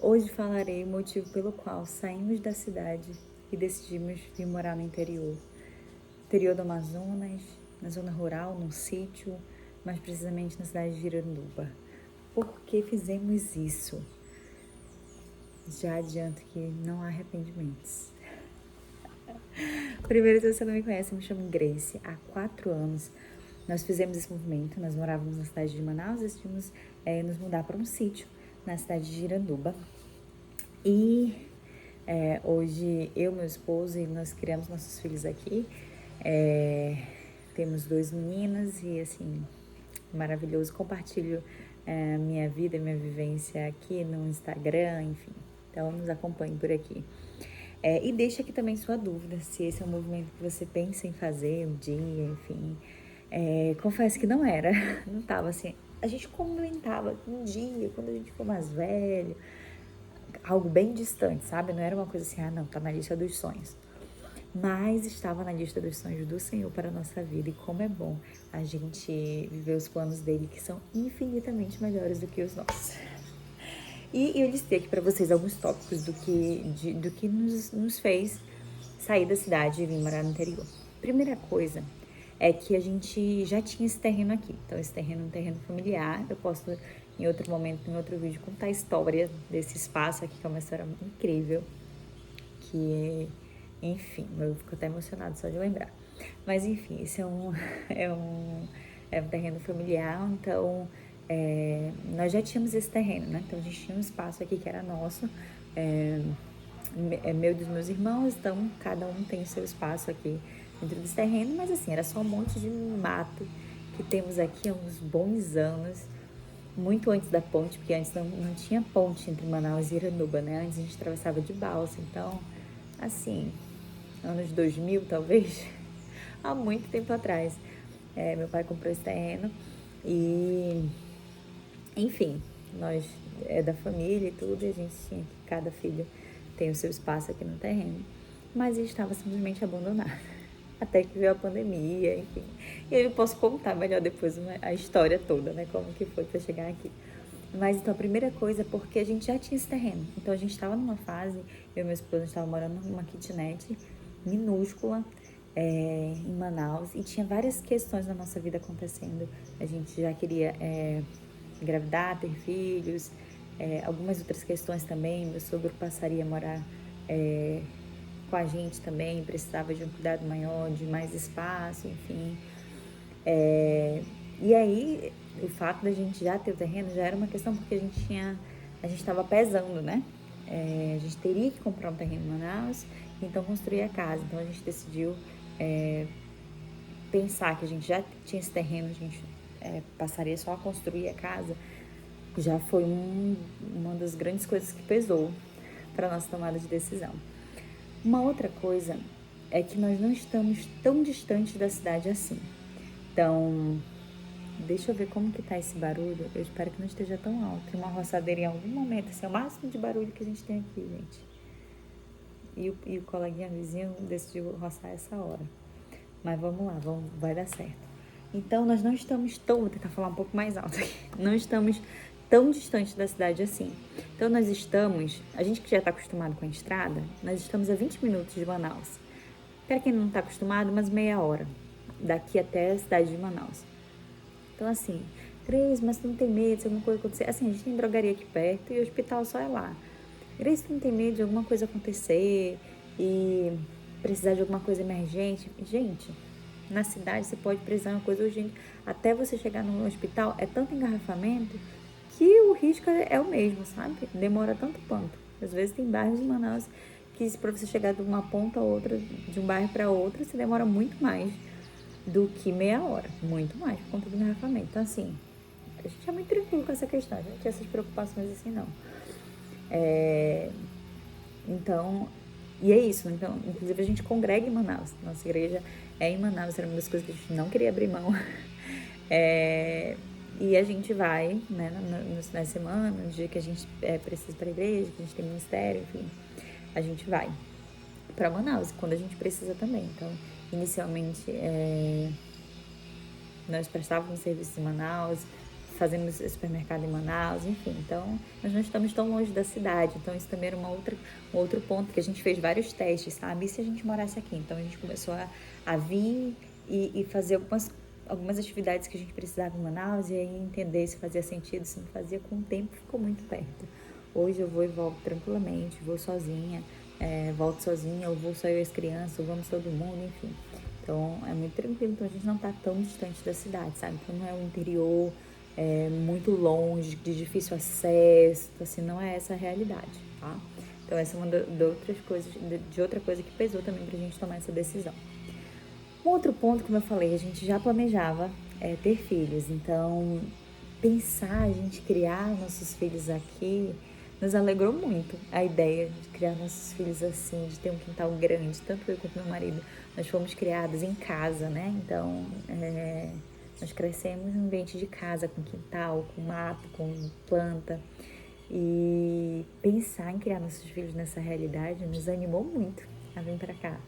Hoje falarei o motivo pelo qual saímos da cidade e decidimos vir morar no interior. Interior do Amazonas, na zona rural, num sítio, mais precisamente na cidade de Iranduba. Por que fizemos isso? Já adianto que não há arrependimentos. Primeiro, se você não me conhece, eu me chamo Grace. Há 4 anos nós fizemos esse movimento. Nós morávamos na cidade de Manaus e decidimos nos mudar para um sítio na cidade de Iranduba. E hoje eu, meu esposo, e nós criamos nossos filhos aqui. Temos 2 meninas e assim, maravilhoso. Compartilho minha vida, minha vivência aqui no Instagram, enfim. Então nos acompanhe por aqui. E deixa aqui também sua dúvida, se esse é um movimento que você pensa em fazer um dia, enfim. Confesso que não era, não estava assim. A gente comentava um dia, quando a gente for mais velho, algo bem distante, sabe? Não era uma coisa assim, não, tá na lista dos sonhos. Mas estava na lista dos sonhos do Senhor para a nossa vida. E como é bom a gente viver os planos dele, que são infinitamente melhores do que os nossos. E eu listei aqui para vocês alguns tópicos do que nos fez sair da cidade e vir morar no interior. Primeira coisa é que a gente já tinha esse terreno aqui. Então, esse terreno é um terreno familiar. Eu posso, em outro momento, em outro vídeo, contar a história desse espaço aqui, que é uma história incrível. Enfim, eu fico até emocionada só de lembrar. Mas, enfim, esse é um terreno familiar, então nós já tínhamos esse terreno, né? Então a gente tinha um espaço aqui que era nosso, meu e dos meus irmãos, então cada um tem o seu espaço aqui dentro desse terreno, mas assim, era só um monte de mato que temos aqui há uns bons anos, muito antes da ponte, porque antes não tinha ponte entre Manaus e Iranduba, né? Antes a gente atravessava de balsa, então, assim, anos 2000 talvez, há muito tempo atrás. Meu pai comprou esse terreno e, enfim, nós da família e tudo, e a gente tinha que cada filho tem o seu espaço aqui no terreno, mas ele estava simplesmente abandonado, até que veio a pandemia, enfim. E eu posso contar melhor depois a história toda, né, como que foi para chegar aqui. Mas então a primeira coisa é porque a gente já tinha esse terreno, então a gente estava numa fase, eu e meu esposo estava morando numa kitnet minúscula, em Manaus, e tinha várias questões na nossa vida acontecendo. A gente já queria engravidar, ter filhos, algumas outras questões também. Meu sogro passaria a morar com a gente também, precisava de um cuidado maior, de mais espaço, enfim. E aí, o fato da gente já ter o terreno já era uma questão, porque a gente estava pesando, né? A gente teria que comprar um terreno em Manaus, então construir a casa. Então a gente decidiu pensar que a gente já tinha esse terreno, a gente passaria só a construir a casa. Já foi uma das grandes coisas que pesou para a nossa tomada de decisão. Uma outra coisa é que nós não estamos tão distantes da cidade assim. Então, deixa eu ver como que tá esse barulho. Eu espero que não esteja tão alto. Tem uma roçadeira em algum momento. Esse é o máximo de barulho que a gente tem aqui, gente. E o coleguinha vizinho decidiu roçar essa hora. Mas vamos lá, vai dar certo. Então, nós não estamos tão... Vou tentar falar um pouco mais alto aqui. Não estamos tão distantes da cidade assim. Então, nós estamos... A gente que já está acostumado com a estrada, nós estamos a 20 minutos de Manaus. Para quem não está acostumado, umas meia hora. Daqui até a cidade de Manaus. Então, assim, Grace, mas tu não tem medo se alguma coisa acontecer? Assim, a gente tem drogaria aqui perto e o hospital só é lá. Grace, tu não tem medo de alguma coisa acontecer e precisar de alguma coisa emergente? Gente, na cidade você pode precisar de uma coisa urgente. Até você chegar no hospital, é tanto engarrafamento que o risco é o mesmo, sabe? Demora tanto quanto. Às vezes tem bairros em Manaus que para você chegar de uma ponta a outra, de um bairro para outro, você demora muito mais do que meia hora. Muito mais, por conta do engarrafamento. Então, assim, a gente é muito tranquilo com essa questão. A gente não tem essas preocupações assim, não. Então, e é isso. Então, inclusive, a gente congrega em Manaus. Nossa igreja é em Manaus. Era uma das coisas que a gente não queria abrir mão. E a gente vai, né, nos finais de semana, no dia que a gente precisa para a igreja, que a gente tem ministério, enfim, a gente vai para Manaus, quando a gente precisa também. Então, inicialmente, nós prestávamos serviço em Manaus, fazemos supermercado em Manaus, enfim. Então, nós não estamos tão longe da cidade. Então, isso também era um outro ponto que a gente fez vários testes, sabe? E se a gente morasse aqui? Então, a gente começou a vir e fazer algumas atividades que a gente precisava em Manaus e aí entender se fazia sentido, se não fazia. Com o tempo, ficou muito perto. Hoje eu vou e volto tranquilamente, vou sozinha, volto sozinha, ou vou só eu e as crianças, ou vamos todo mundo, enfim. Então, é muito tranquilo. Então, a gente não tá tão distante da cidade, sabe? Então, não é o interior, muito longe, de difícil acesso, assim, não é essa a realidade, tá? Então, essa é uma de outra coisa que pesou também pra gente tomar essa decisão. Um outro ponto, como eu falei, a gente já planejava ter filhos. Então, pensar a gente criar nossos filhos aqui nos alegrou muito. A ideia de criar nossos filhos assim, de ter um quintal grande, tanto eu quanto meu marido, nós fomos criados em casa, né? Então, nós crescemos num ambiente de casa, com quintal, com mato, com planta. E pensar em criar nossos filhos nessa realidade nos animou muito a vir para cá.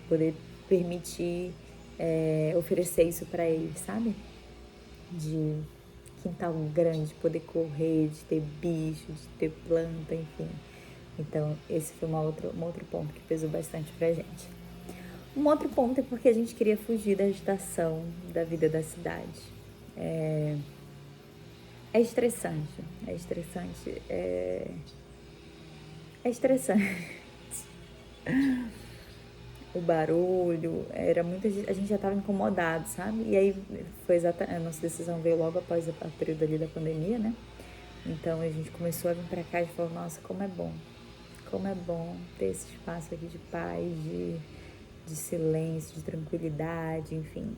Poder permitir oferecer isso para eles, sabe? De quintal grande, poder correr, de ter bicho, de ter planta, enfim. Então, esse foi um outro ponto que pesou bastante pra gente. Um outro ponto é porque a gente queria fugir da agitação da vida da cidade. É estressante, é estressante. O barulho, era muita gente, a gente já estava incomodado, sabe? E aí foi exatamente, a nossa decisão veio logo após o período ali da pandemia, né? Então a gente começou a vir pra cá e falou, nossa, como é bom ter esse espaço aqui de paz, de silêncio, de tranquilidade, enfim.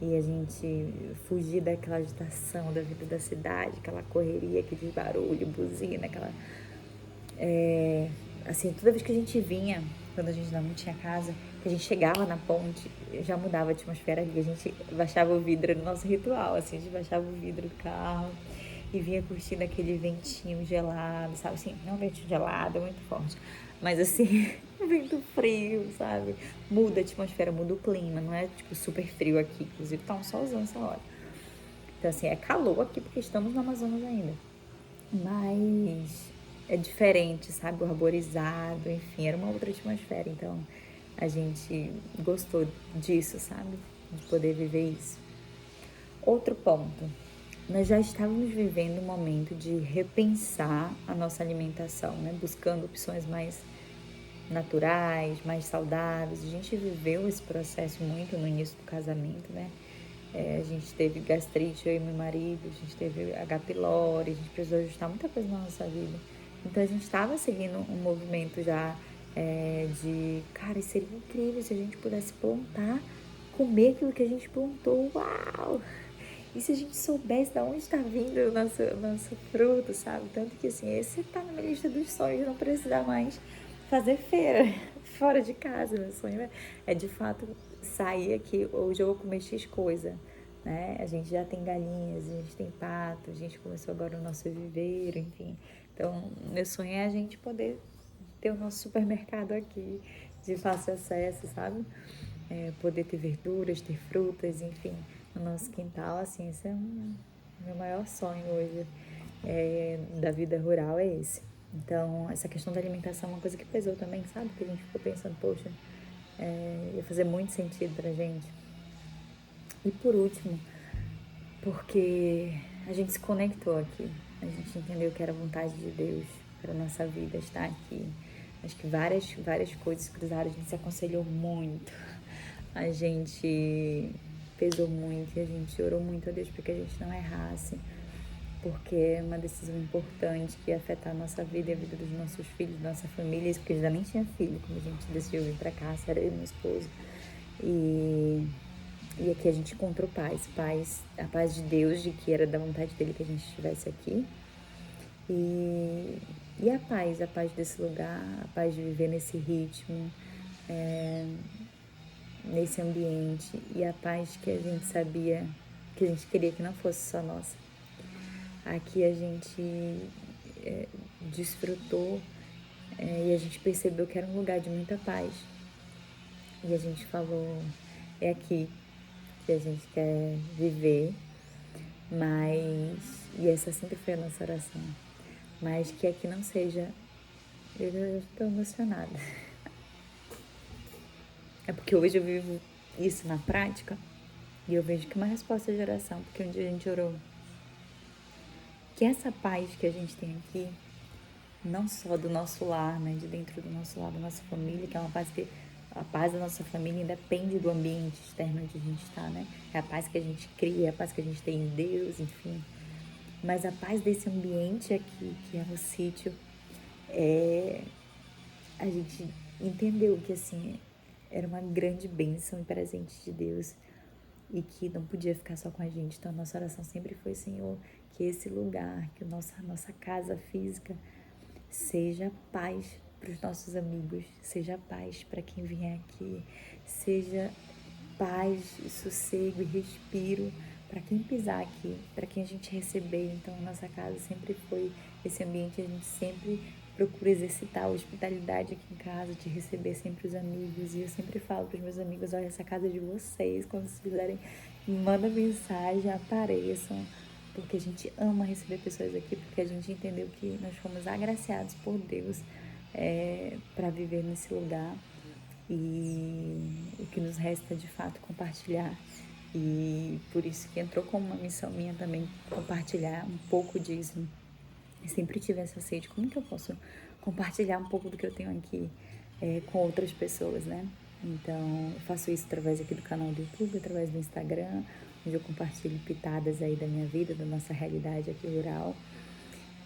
E a gente fugir daquela agitação da vida da cidade, aquela correria, aquele barulho, buzina, aquela... assim, toda vez que a gente vinha, quando a gente não tinha casa, que a gente chegava na ponte, já mudava a atmosfera ali, a gente baixava o vidro, no nosso ritual, assim, a gente baixava o vidro do carro e vinha curtindo aquele ventinho gelado, sabe, assim, não ventinho gelado, é muito forte, mas assim, um vento frio, sabe, muda a atmosfera, muda o clima, não é tipo super frio aqui, inclusive tá um solzão essa hora. Então assim, é calor aqui porque estamos no Amazonas ainda, mas é diferente, sabe? O arborizado, enfim, era uma outra atmosfera. Então, a gente gostou disso, sabe? De poder viver isso. Outro ponto. Nós já estávamos vivendo um momento de repensar a nossa alimentação, né? Buscando opções mais naturais, mais saudáveis. A gente viveu esse processo muito no início do casamento, né? A gente teve gastrite, eu e meu marido, a gente teve H. pylori, a gente precisou ajustar muita coisa na nossa vida. Então a gente estava seguindo um movimento já de, cara, seria incrível se a gente pudesse plantar, comer aquilo que a gente plantou, uau! E se a gente soubesse de onde está vindo o nosso fruto, sabe? Tanto que assim, esse tá na minha lista dos sonhos, não precisar mais fazer feira fora de casa. Meu sonho é de fato sair aqui, hoje eu vou comer X coisa, né? A gente já tem galinhas, a gente tem pato, a gente começou agora o nosso viveiro, enfim. Então, meu sonho é a gente poder ter o nosso supermercado aqui, de fácil acesso, sabe? Poder ter verduras, ter frutas, enfim, no nosso quintal, assim, esse é meu maior sonho hoje da vida rural, é esse. Então, essa questão da alimentação é uma coisa que pesou também, sabe? Que a gente ficou pensando, poxa, ia fazer muito sentido pra gente. E por último, porque a gente se conectou aqui, a gente entendeu que era a vontade de Deus para a nossa vida estar aqui. Acho que várias coisas cruzaram, a gente se aconselhou muito, a gente pesou muito e a gente orou muito a Deus para que a gente não errasse, porque é uma decisão importante que ia afetar a nossa vida e a vida dos nossos filhos, da nossa família, porque a gente ainda nem tinha filho quando a gente decidiu vir para cá, era eu e meu esposo. E aqui a gente encontrou a paz de Deus, de que era da vontade dele que a gente estivesse aqui. E a paz desse lugar, a paz de viver nesse ritmo, nesse ambiente, e a paz que a gente sabia, que a gente queria que não fosse só nossa. Aqui a gente desfrutou e a gente percebeu que era um lugar de muita paz. E a gente falou, é aqui que a gente quer viver. e essa sempre foi a nossa oração, mas que aqui não seja, eu já estou emocionada, é porque hoje eu vivo isso na prática, e eu vejo que uma resposta de oração, porque um dia a gente orou, que essa paz que a gente tem aqui, não só do nosso lar, né, de dentro do nosso lar, da nossa família, que é uma paz que a paz da nossa família independe do ambiente externo onde a gente está, né? É a paz que a gente cria, é a paz que a gente tem em Deus, enfim. Mas a paz desse ambiente aqui, que é o sítio, a gente entendeu que, assim, era uma grande bênção e presente de Deus e que não podia ficar só com a gente. Então, a nossa oração sempre foi, Senhor, que esse lugar, que a nossa casa física seja paz para os nossos amigos, seja paz para quem vier aqui, seja paz, sossego e respiro para quem pisar aqui, para quem a gente receber. Então, a nossa casa sempre foi esse ambiente, a gente sempre procura exercitar a hospitalidade aqui em casa, de receber sempre os amigos. E eu sempre falo para os meus amigos, olha, essa casa é de vocês, quando vocês quiserem, manda mensagem, apareçam, porque a gente ama receber pessoas aqui, porque a gente entendeu que nós fomos agraciados por Deus para viver nesse lugar. E o que nos resta de fato compartilhar, e por isso que entrou como uma missão minha também compartilhar um pouco disso. Eu sempre tive essa sede, como que eu posso compartilhar um pouco do que eu tenho aqui com outras pessoas, né? Então eu faço isso através aqui do canal do YouTube, através do Instagram, onde eu compartilho pitadas aí da minha vida, da nossa realidade aqui rural.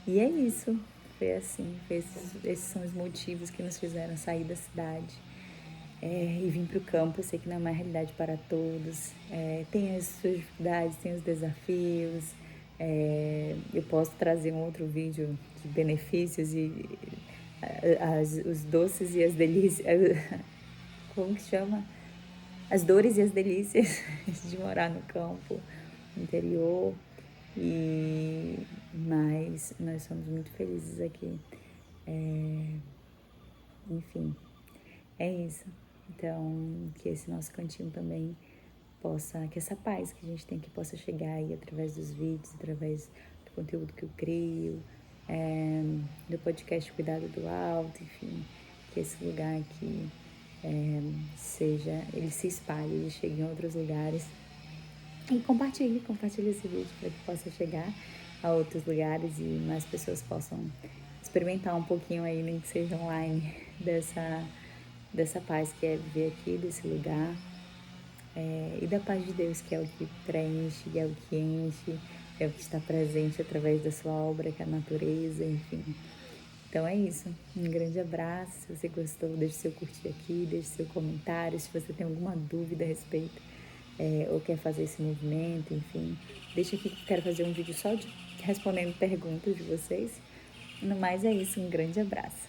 E é isso, foi assim, esses são os motivos que nos fizeram sair da cidade e vir para o campo. Eu sei que não é uma realidade para todos, tem as suas dificuldades, tem os desafios. Eu posso trazer um outro vídeo de benefícios e os doces e as delícias, como que chama? As dores e as delícias de morar no campo, no interior. Mas nós somos muito felizes aqui. Enfim, é isso. Então, que esse nosso cantinho também possa, que essa paz que a gente tem aqui possa chegar aí através dos vídeos, através do conteúdo que eu crio, do podcast Cuidado do Alto, enfim, que esse lugar aqui ele se espalhe, ele chegue em outros lugares. E compartilhe esse vídeo para que possa chegar a outros lugares e mais pessoas possam experimentar um pouquinho aí, nem que seja online, dessa paz que é viver aqui, desse lugar, e da paz de Deus, que é o que preenche, é o que enche, é o que está presente através da sua obra, que é a natureza, enfim. Então é isso, um grande abraço. Se você gostou, deixe seu curtir aqui, deixe seu comentário, se você tem alguma dúvida a respeito ou quer fazer esse movimento, enfim, deixa aqui que eu quero fazer um vídeo só de respondendo perguntas de vocês. No mais é isso, um grande abraço.